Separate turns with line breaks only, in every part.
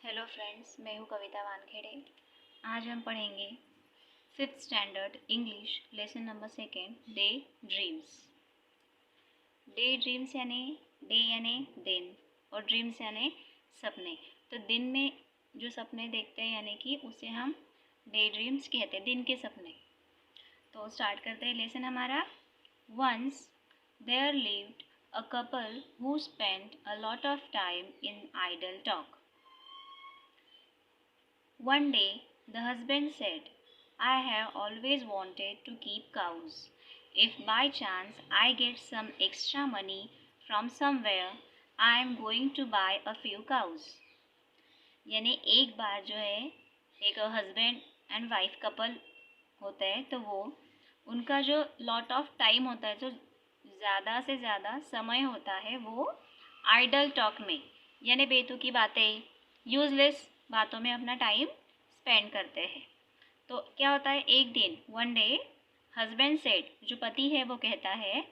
Hello friends, मैं हूँ कविता वानखेड़े। आज हम पढ़ेंगे 5th standard English lesson number 2 day dreams. Day dreams यानी दिन और ड्रीम्स यानी सपने। तो दिन में जो सपने देखते हैं यानी कि उसे हम डे ड्रीम्स कहते हैं, दिन के सपने। तो स्टार्ट करते हैं लेसन हमारा। Once there lived a couple who spent a lot of time in idle talk. One day, the husband said, I have always wanted to keep cows. If by chance I get some extra money from somewhere, I am going to buy a few cows. यानी एक बार जो है एक husband and wife couple होता है, तो वो उनका जो लॉट ऑफ टाइम होता है, जो ज़्यादा से ज़्यादा समय होता है, वो आइडल टॉक में यानी बेतुकी बातें, यूजलेस बातों में अपना टाइम स्पेंड करते हैं। तो क्या होता है, एक दिन वन डे हस्बैंड सेड, जो पति है वो कहता है,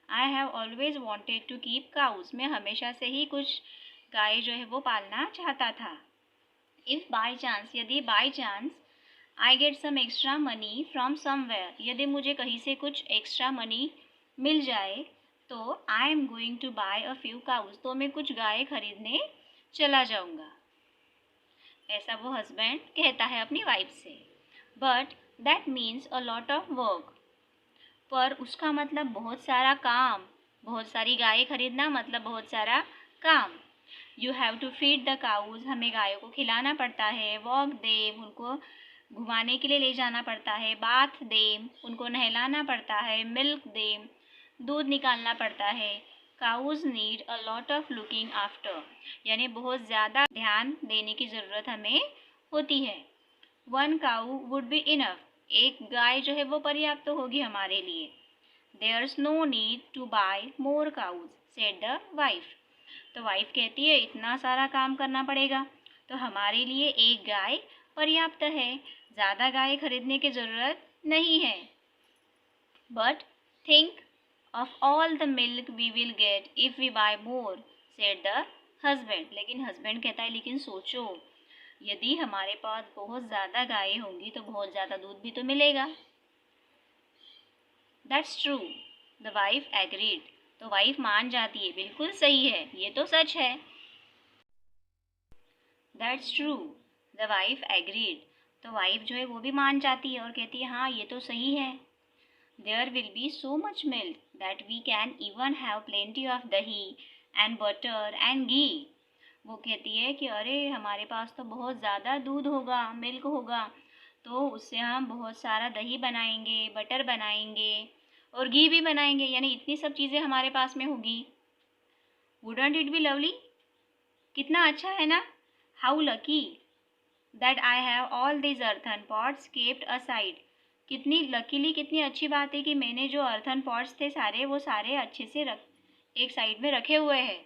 I have always wanted to keep cows, मैं हमेशा से ही कुछ गाय जो है वो पालना चाहता था। इफ़ बाय चांस, यदि by chance I get some extra money from somewhere, यदि मुझे कहीं से कुछ एक्स्ट्रा मनी मिल जाए, तो I am going to buy a few cows, तो मैं कुछ गाय खरीदने चला जाऊंगा। ऐसा वो हस्बैंड कहता है अपनी वाइफ से। But that means a lot of work, पर उसका मतलब बहुत सारा काम, बहुत सारी गायें खरीदना मतलब बहुत सारा काम। You have to feed the cows, हमें गायों को खिलाना पड़ता है। वॉक देम, उनको घुमाने के लिए ले जाना पड़ता है। बाथ देम, उनको नहलाना पड़ता है। मिल्क देम, दूध निकालना पड़ता है। Cows need a lot of looking after, यानी बहुत ज़्यादा ध्यान देने की ज़रूरत हमें होती है। One cow would be enough, एक गाय जो है वो पर्याप्त तो होगी हमारे लिए। There's no need to buy more cows said the wife, तो वाइफ कहती है इतना सारा काम करना पड़ेगा, तो हमारे लिए एक गाय पर्याप्त है, ज़्यादा गाय खरीदने की ज़रूरत नहीं है। But think of all the milk we will get if we buy more, said the husband, लेकिन हस्बैंड कहता है लेकिन सोचो, यदि हमारे पास बहुत ज़्यादा गायें होंगी तो बहुत ज़्यादा दूध भी तो मिलेगा। That's true, the wife agreed, तो वाइफ मान जाती है, बिल्कुल सही है, ये तो सच है। That's true, the wife agreed, तो वाइफ जो है वो भी मान जाती है और कहती है हाँ ये तो सही है। There will be so much milk that we can even have plenty of dahi and butter and ghee. वो कहती है कि अरे हमारे पास तो बहुत ज़्यादा दूध होगा, मिल्क होगा, तो उससे हम बहुत सारा दही बनाएंगे, बटर बनाएंगे और घी भी बनाएंगे, यानी इतनी सब चीज़ें हमारे पास में होगी। Wouldn't it be lovely? कितना अच्छा है ना? How lucky that I have all these earthen pots kept aside. कितनी लकीली, कितनी अच्छी बात है कि मैंने जो अर्थन पॉट्स थे सारे, वो सारे अच्छे से एक साइड में रखे हुए हैं,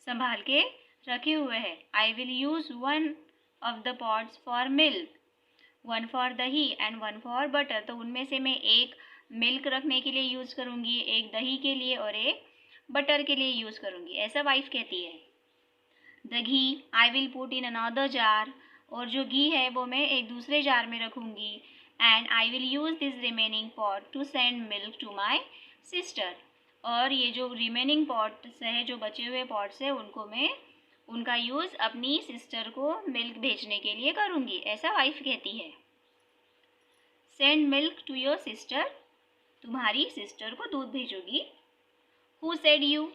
संभाल के रखे हुए हैं। आई will use one of the pots for milk, one for दही एंड वन फॉर बटर, तो उनमें से मैं एक मिल्क रखने के लिए यूज़ करूँगी, एक दही के लिए और एक बटर के लिए यूज़ करूँगी, ऐसा वाइफ कहती है। The ghee I will put in another jar, और जो घी है वो मैं एक दूसरे जार में रखूँगी। And I will use this remaining pot to send milk to my sister, और ये जो रिमेनिंग पॉट्स है, जो बचे हुए पॉट्स है, उनको मैं उनका यूज़ अपनी सिस्टर को मिल्क भेजने के लिए करूँगी, ऐसा वाइफ कहती है। Send milk to your sister, तुम्हारी सिस्टर को दूध भेजोगी। Who said you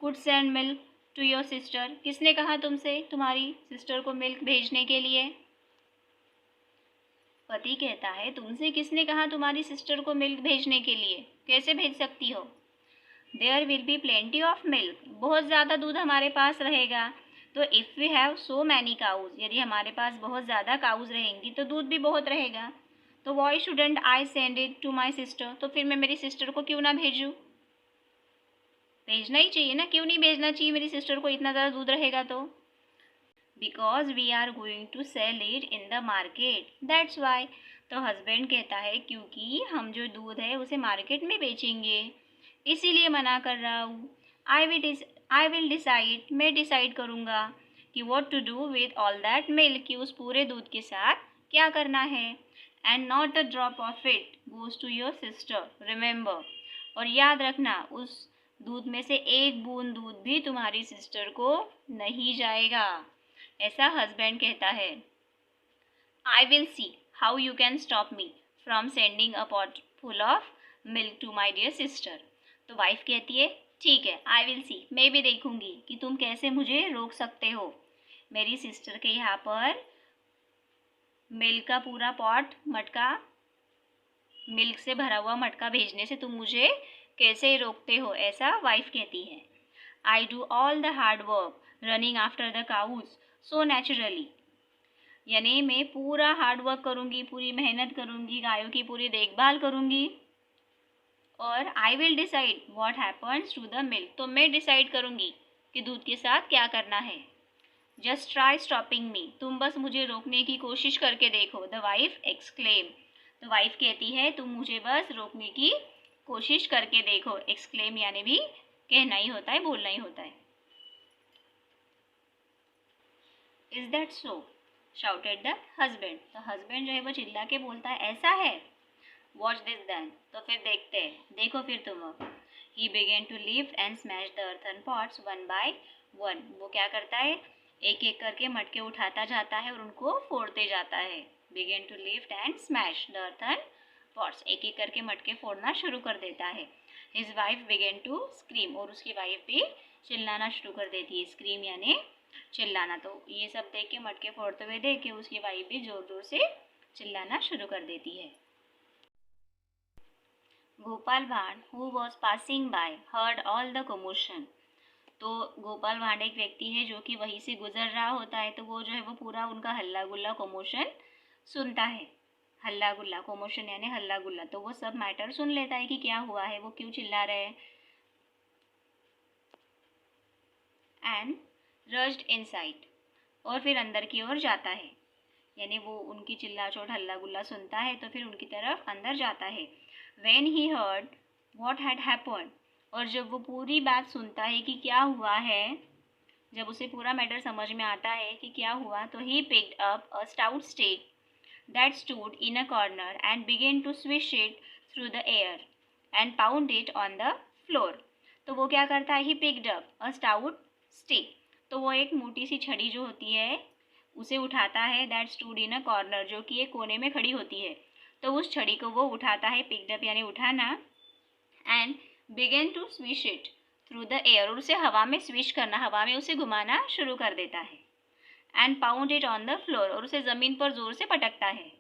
could send milk to your sister, किसने कहा तुमसे तुम्हारी सिस्टर को मिल्क भेजने के लिए? पति कहता है तुमसे किसने कहा तुम्हारी सिस्टर को मिल्क भेजने के लिए, कैसे भेज सकती हो? There will be plenty of milk, बहुत ज़्यादा दूध हमारे पास रहेगा। तो if we have so many cows, यदि हमारे पास बहुत ज़्यादा काउज रहेंगी तो दूध भी बहुत रहेगा। तो why shouldn't I send it to my sister, तो फिर मैं मेरी सिस्टर को क्यों ना भेजूँ? भेजना ही चाहिए ना, क्यों नहीं भेजना चाहिए मेरी सिस्टर को, इतना ज़्यादा दूध रहेगा तो। Because we are going to sell it in the market, that's why, तो हस्बैंड कहता है क्योंकि हम जो दूध है उसे मार्केट में बेचेंगे, इसीलिए मना कर रहा हूँ। आई विल डिसाइड, मैं डिसाइड करूँगा। कि what to do with all that milk, कि उस पूरे दूध के साथ क्या करना है। And not a drop of it goes to your sister, remember, और याद रखना उस दूध में से एक बूंद दूध भी तुम्हारी सिस्टर को नहीं जाएगा। ऐसा हस्बैंड कहता है। I will see how you can stop me from sending a pot full of milk to my dear sister. तो वाइफ कहती है ठीक है, आई विल सी, मैं भी देखूंगी कि तुम कैसे मुझे रोक सकते हो मेरी सिस्टर के यहाँ पर मिल्क का पूरा पॉट, मटका, मिल्क से भरा हुआ मटका भेजने से तुम मुझे कैसे रोकते हो, ऐसा वाइफ कहती है। I do all the hard work running after the cows so naturally, यानी मैं पूरा हार्ड वर्क करूँगी, पूरी मेहनत करूँगी, गायों की पूरी देखभाल करूँगी। और I will decide what happens to the milk, तो मैं डिसाइड करूँगी कि दूध के साथ क्या करना है। जस्ट ट्राई स्टॉपिंग मी, तुम बस मुझे रोकने की कोशिश करके देखो, द वाइफ एक्सक्लेम, तो वाइफ कहती है तुम मुझे बस रोकने की कोशिश करके देखो। एक्सक्लेम यानी भी कहना ही होता है, बोलना ही होता है। Is that so, shouted the husband, तो हस्बैंड जो है वो चिल्ला के बोलता है ऐसा है। वॉच दिस देन, तो फिर देखते हैं, देखो फिर तुम अब। He began to lift and smash the earthen pots one by one, वो क्या करता है, एक एक करके मटके उठाता जाता है और उनको फोड़ते जाता है। Began to lift and smash the earthen pots, एक एक करके मटके फोड़ना शुरू कर देता है। His wife began to scream, और उसकी वाइफ भी चिल्लाना शुरू कर देती है। स्क्रीम यानी चिल्लाना, तो ये सब देख के, मटके फोड़ते हुए देख के उसकी वाइफ भी जोर जोर से चिल्लाना शुरू कर देती है। गोपाल भांड who was passing by heard all the commotion, तो गोपाल भांड एक व्यक्ति है जो कि वहीं से गुजर रहा होता है, तो वो जो है वो पूरा उनका हल्ला गुल्ला कमोशन सुनता है। हल्ला गुल्ला, कमोशन यानी हल्ला गुल्ला, तो वो सब मैटर सुन लेता है कि क्या हुआ है, वो क्यों चिल्ला रहे हैं। एंड रश्ड इनसाइड, और फिर अंदर की ओर जाता है, यानी वो उनकी चिल्ला चोट हल्ला गुल्ला सुनता है तो फिर उनकी तरफ अंदर जाता है। When he heard what had happened, और जब वो पूरी बात सुनता है कि क्या हुआ है, जब उसे पूरा मैटर समझ में आता है कि क्या हुआ, तो he picked up a stout stake that stood in a corner and began to swish it through the air and pound it on the floor, तो वो क्या करता है, he picked up a stout stake, तो वो एक मोटी सी छड़ी जो होती है उसे उठाता है, that stood in a corner, जो कि एक कोने में खड़ी होती है, तो उस छड़ी को वो उठाता है, पिक्ड अप यानी उठाना, and began to swish it through the air, और उसे हवा में स्विश करना, हवा में उसे घुमाना शुरू कर देता है। And pound it on the floor, और उसे ज़मीन पर जोर से पटकता है।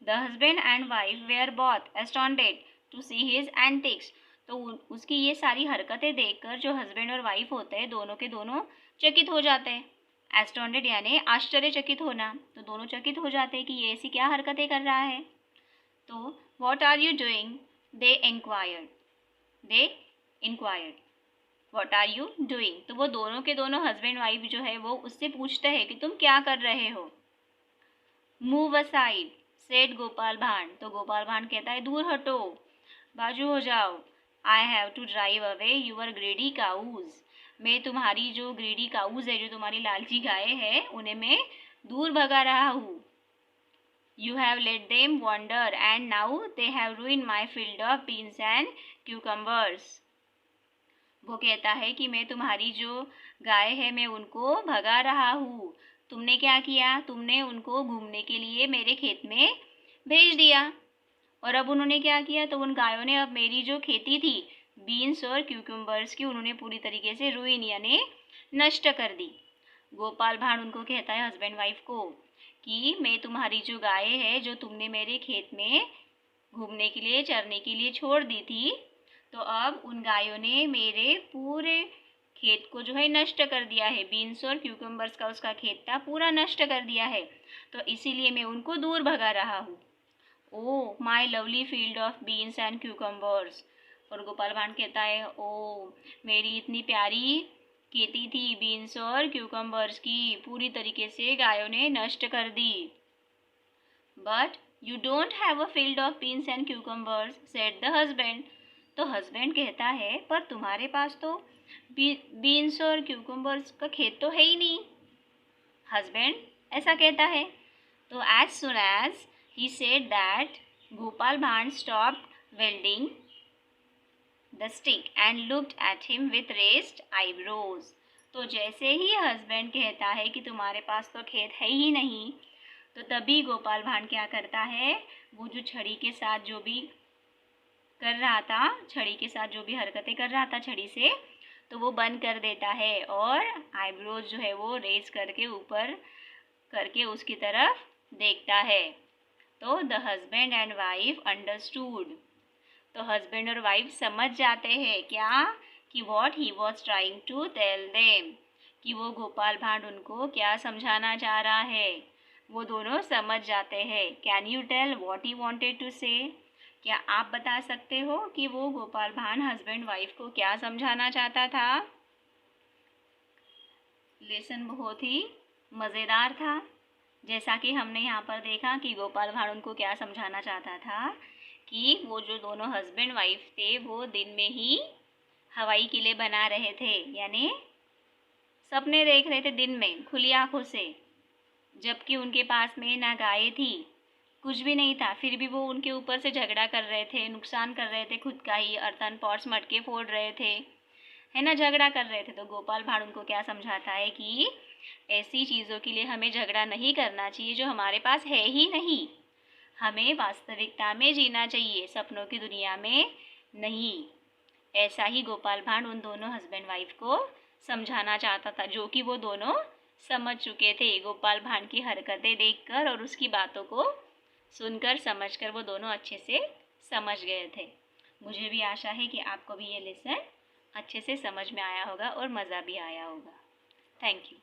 The husband and wife were both astounded to see his antics, तो उसकी ये सारी हरकतें देखकर जो हस्बैंड और वाइफ होते हैं दोनों के दोनों चकित हो जाते हैं। एस्टॉन्डेड यानी आश्चर्यचकित होना, तो दोनों चकित हो जाते हैं कि ये ऐसी क्या हरकतें कर रहा है। तो what are you doing, they inquired what are you doing, तो वो दोनों के दोनों हस्बैंड वाइफ जो है वो उससे पूछते हैं कि तुम क्या कर रहे हो। मूव असाइड सेड गोपाल भांड, तो गोपाल भांड कहता है दूर हटो, बाजू हो जाओ। I have to drive away your greedy cows, मैं तुम्हारी जो ग्रेडी काउज है, जो तुम्हारी लालची गाय है, उन्हें मैं दूर भगा रहा हूँ। You have let them wander and now they have ruin my field of beans and cucumbers, वो कहता है कि मैं तुम्हारी जो गाय है मैं उनको भगा रहा हूँ, तुमने क्या किया, तुमने उनको घूमने के लिए मेरे खेत में भेज दिया, और अब उन्होंने क्या किया, तो उन गायों ने अब मेरी जो खेती थी बीन्स और क्यूकम्बर्स की, उन्होंने पूरी तरीके से रुइन यानी नष्ट कर दी। गोपाल भांड उनको कहता है हस्बैंड वाइफ को कि मैं तुम्हारी जो गाय है जो तुमने मेरे खेत में घूमने के लिए, चरने के लिए छोड़ दी थी, तो अब उन गायों ने मेरे पूरे खेत को जो है नष्ट कर दिया है, बीन्स और क्यूकम्बर्स का उसका खेत था पूरा नष्ट कर दिया है, तो इसीलिए मैं उनको दूर भगा रहा हूँ। Oh my lovely field of beans and cucumbers, और गोपाल भांड कहता है ओ मेरी इतनी प्यारी खेती थी बीन्स और क्यूकम्बर्स की, पूरी तरीके से गायों ने नष्ट कर दी। But you don't have a field of beans and cucumbers said the husband, तो हस्बैंड कहता है पर तुम्हारे पास तो बीन्स और क्यूकम्बर्स का खेत तो है ही नहीं, हस्बैंड ऐसा कहता है। तो as soon as he said that, Gopal Bhand stopped wielding the stick and looked at him with raised eyebrows. तो जैसे ही हस्बैंड कहता है कि तुम्हारे पास तो खेत है ही नहीं, तो तभी गोपाल भांड क्या करता है, वो जो छड़ी के साथ जो भी कर रहा था, छड़ी के साथ जो भी हरकतें कर रहा था छड़ी से, तो वो बंद कर देता है और आईब्रोज जो है वो रेज करके ऊपर करके उसकी तरफ देखता है। तो the husband and wife understood. तो हस्बैंड और वाइफ समझ जाते हैं क्या, कि what he was trying to tell them, कि वो गोपाल भांड उनको क्या समझाना चाह रहा है। वो दोनों समझ जाते हैं। Can you tell what he wanted to say? क्या आप बता सकते हो कि वो गोपाल भांड हस्बैंड वाइफ को क्या समझाना चाहता था? लेसन बहुत ही मज़ेदार था। जैसा कि हमने यहाँ पर देखा कि गोपाल भांड उनको क्या समझाना चाहता था, कि वो जो दोनों हस्बैंड वाइफ थे वो दिन में ही हवाई किले बना रहे थे, यानी सपने देख रहे थे दिन में खुली आंखों से, जबकि उनके पास में ना गाय थी, कुछ भी नहीं था, फिर भी वो उनके ऊपर से झगड़ा कर रहे थे, नुकसान कर रहे थे खुद का ही, अर्थन पॉट्स मटके फोड़ रहे थे, है ना, झगड़ा कर रहे थे। तो गोपाल भांड उनको क्या समझाता है कि ऐसी चीज़ों के लिए हमें झगड़ा नहीं करना चाहिए जो हमारे पास है ही नहीं, हमें वास्तविकता में जीना चाहिए, सपनों की दुनिया में नहीं। ऐसा ही गोपाल भांड उन दोनों हस्बैंड वाइफ को समझाना चाहता था, जो कि वो दोनों समझ चुके थे। गोपाल भांड की हरकतें देखकर और उसकी बातों को सुनकर समझकर वो दोनों अच्छे से समझ गए थे। मुझे भी आशा है कि आपको भी ये लेसन अच्छे से समझ में आया होगा और मज़ा भी आया होगा। Thank you.